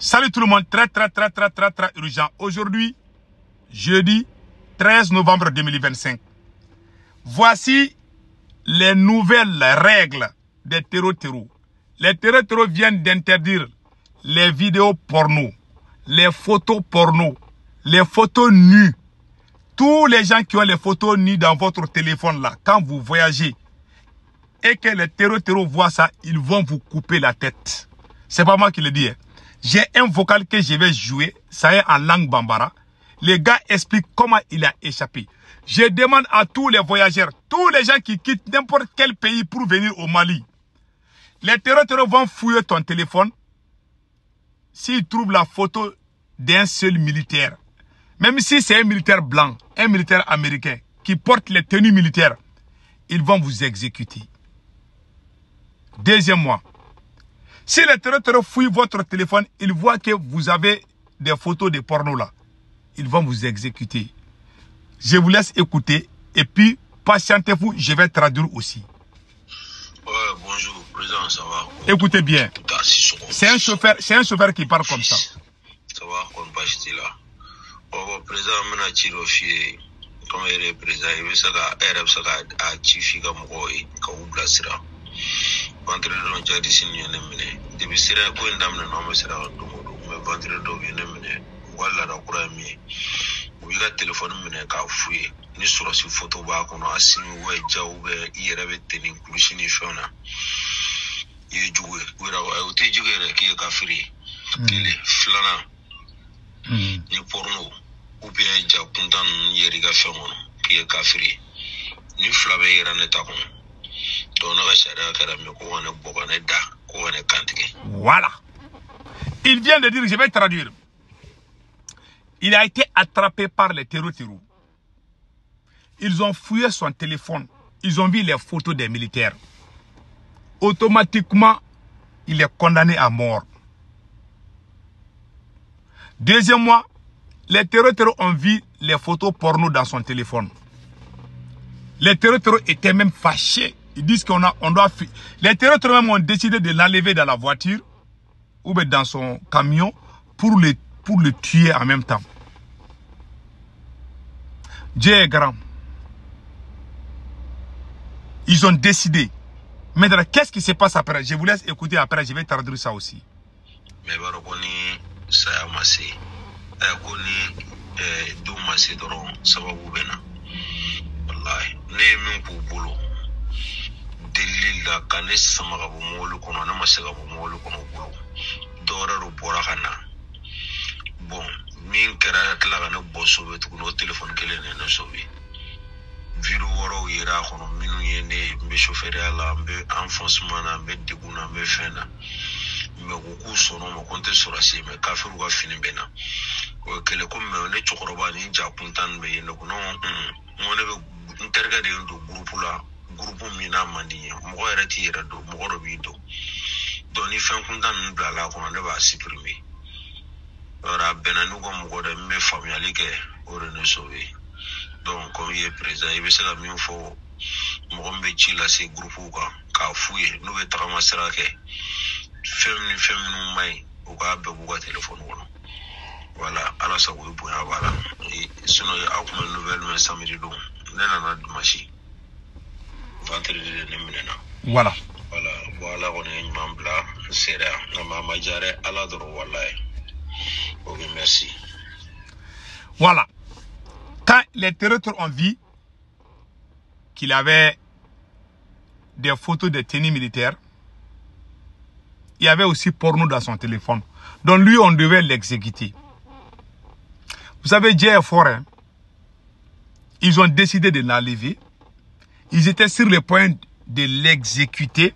Salut tout le monde, très urgent. Aujourd'hui, jeudi 13 novembre 2025. Voici les nouvelles règles des terreaux. Les terreaux viennent d'interdire les vidéos porno, les photos porno, les photos nues. Tous les gens qui ont les photos nues dans votre téléphone là, quand vous voyagez et que les terreaux voient ça, ils vont vous couper la tête. C'est pas moi qui le dis. J'ai un vocal que je vais jouer, ça est en langue bambara. Les gars expliquent comment il a échappé. Je demande à tous les voyageurs, tous les gens qui quittent n'importe quel pays pour venir au Mali. Les terreaux vont fouiller ton téléphone s'ils trouvent la photo d'un seul militaire. Même si c'est un militaire blanc, un militaire américain qui porte les tenues militaires, ils vont vous exécuter. Deuxièmement, si les terreaux fouillent votre téléphone, ils voient que vous avez des photos de porno là. Ils vont vous exécuter. Je vous laisse écouter et puis patientez-vous, je vais traduire aussi. Ouais, bonjour, président, ça va? Écoutez bien. C'est un chauffeur qui parle comme ça. Ça va, on va acheter là. Oh, président, je suis tiré comme il est président, il veut ça à Chifi comme moi, comme Blasira. Vendredi, j'ai dit si nous n'aimons depuis c'est là qu'on a amené nos messieurs à Domodo, mais vendredi, on a amené voilà la cour amie. Oui, le téléphone mène qu'à fouiller. Ni sur la photo bas qu'on a assis ou jaoube, il avait tenu plus ni fona. Il est joué. Oui, là, au téjoué qui est café, il est flana. Ni porno ou bien déjà content yeriga fémon qui est café. Ni flavé iranetacon. Voilà. Il vient de dire, je vais traduire. Il a été attrapé par les terreaux. Ils ont fouillé son téléphone. Ils ont vu les photos des militaires. Automatiquement, il est condamné à mort. Deuxièmement, les terreaux ont vu les photos porno dans son téléphone. Les terreaux étaient même fâchés. Ils disent qu'on doit... Les terreaux même ont décidé de l'enlever dans la voiture ou dans son camion pour le tuer en même temps. Dieu est grand. Ils ont décidé. Maintenant, qu'est-ce qui se passe après? Je vous laisse écouter après, je vais traduire ça aussi. Mais ça a massé. Ça va vous venir. Wallahi, ne pour boulot. Delila kane samaga bo molu kono na masega bo molu kono bolo dora ro bora kana bon min kera tla kana boso betu no téléphone kele ne no sobi viru woro yira kono minu yene mbe chauffeur ala mbe enfoncement na mbe deguna mbe fena mbe ku sono mo konte sorasi me kafiru ga fini bena o kele ko me ne chokoroba ni ja puntan be yene ko no mo ne be interga de ndo groupe la groupe mina mandi mo erati yera do mo ro bi do doni fen kundan bla la ko ne ba supprimer ora benanu ko mo de me famille ke ore ne sauver donc comme il est présent il veut ça la même fois mo mbe ci la ces groupe ka fouiller nous be trama sera ke femme mai o ka be ko téléphone wono voilà ala sa ko bu ya voilà sinon il y a une nouvelle mais samedi do nena na dimanche. Voilà. Voilà, on est membre là, c'est là. Merci. Voilà. Quand les terroristes ont vu qu'il avait des photos de tenues militaires, il y avait aussi porno dans son téléphone. Donc lui, on devait l'exécuter. Vous savez, Dieu est fort, hein? Ils ont décidé de l'enlever. Ils étaient sur le point de l'exécuter.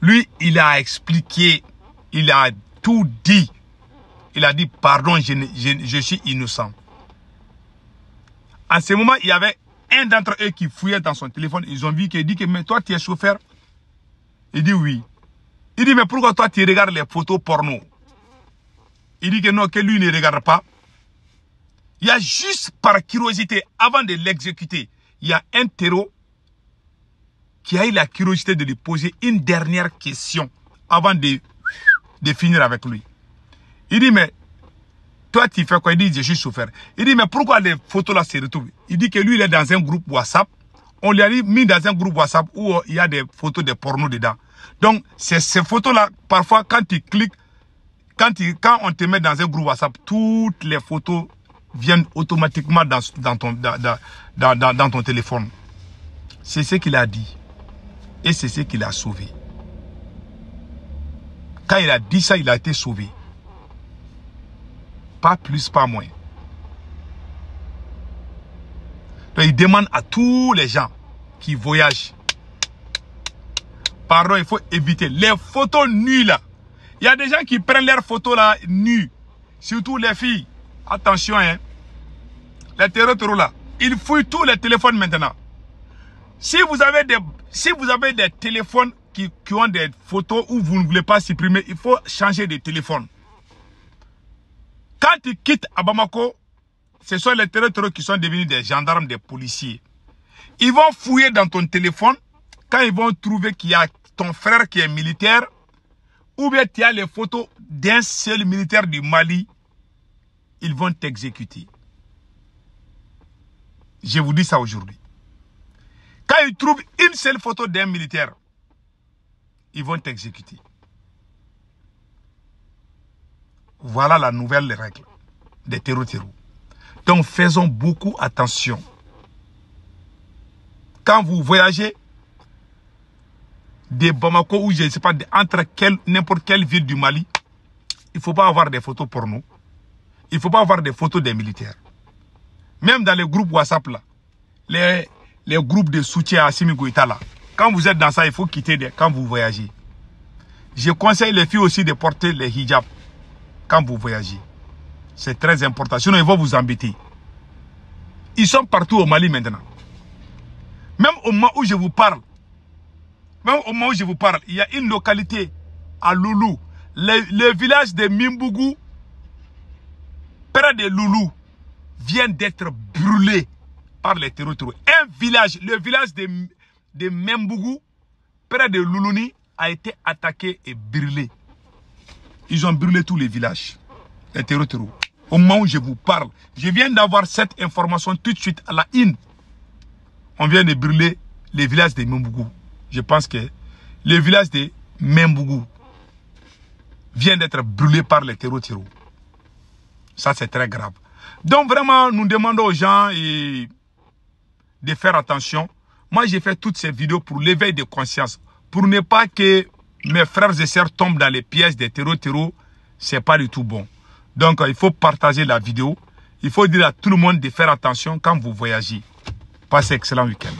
Lui, il a expliqué, il a tout dit. Il a dit, pardon, je suis innocent. À ce moment, il y avait un d'entre eux qui fouillait dans son téléphone. Ils ont vu qu'il dit que, mais toi, tu es chauffeur? Il dit oui. Il dit, mais pourquoi toi, tu regardes les photos porno? Il dit que non, que lui ne regarde pas. Il y a juste par curiosité, avant de l'exécuter, il y a un terreau qui a eu la curiosité de lui poser une dernière question avant de finir avec lui. Il dit, mais toi, tu fais quoi? Il dit, je suis chauffeur. Il dit, mais pourquoi les photos là se retrouvent? Il dit que lui, il est dans un groupe WhatsApp. On lui a mis dans un groupe WhatsApp où il y a des photos de porno dedans. Donc, ces photos-là, parfois, quand tu cliques, quand on te met dans un groupe WhatsApp, toutes les photos viennent automatiquement dans ton téléphone. C'est ce qu'il a dit. Et c'est ce qu'il a sauvé. Quand il a dit ça, il a été sauvé. Pas plus, pas moins. Donc, il demande à tous les gens qui voyagent. Pardon, il faut éviter les photos nues là. Il y a des gens qui prennent leurs photos là nues. Surtout les filles. Attention, hein. Les terreaux là. Ils fouillent tous les téléphones maintenant. Si vous avez des téléphones qui ont des photos où vous ne voulez pas supprimer, il faut changer de téléphone. Quand tu quittes à Bamako, ce sont les terreaux qui sont devenus des gendarmes, des policiers. Ils vont fouiller dans ton téléphone. Quand ils vont trouver qu'il y a ton frère qui est militaire, ou bien tu as les photos d'un seul militaire du Mali, ils vont t'exécuter. Je vous dis ça aujourd'hui. Quand ils trouvent une seule photo d'un militaire, ils vont t'exécuter. Voilà la nouvelle règle des terreaux. Donc faisons beaucoup attention. Quand vous voyagez de Bamako ou je ne sais pas, entre n'importe quelle ville du Mali, il ne faut pas avoir des photos pour nous. Il ne faut pas avoir des photos des militaires. Même dans les groupes WhatsApp là, les groupes de soutien à Assimi Goïta là, quand vous êtes dans ça, il faut quitter quand vous voyagez. Je conseille les filles aussi de porter les hijabs quand vous voyagez. C'est très important, sinon ils vont vous embêter. Ils sont partout au Mali maintenant. Même au moment où je vous parle, il y a une localité à Loulou. Le village de Mimbougou, près de Loulou, vient d'être brûlé par les terreaux. Un village, le village de Mimbougou, près de Loulouni, a été attaqué et brûlé. Ils ont brûlé tous les villages, les terreaux. Au moment où je vous parle, je viens d'avoir cette information tout de suite à la une. On vient de brûler les villages de Mimbougou. Je pense que le village de Mimbougou vient d'être brûlé par les terreaux. Ça, c'est très grave. Donc, vraiment, nous demandons aux gens de faire attention. Moi, j'ai fait toutes ces vidéos pour l'éveil de conscience. Pour ne pas que mes frères et sœurs tombent dans les pièges des terreaux. C'est pas du tout bon. Donc, il faut partager la vidéo. Il faut dire à tout le monde de faire attention quand vous voyagez. Passez un excellent week-end.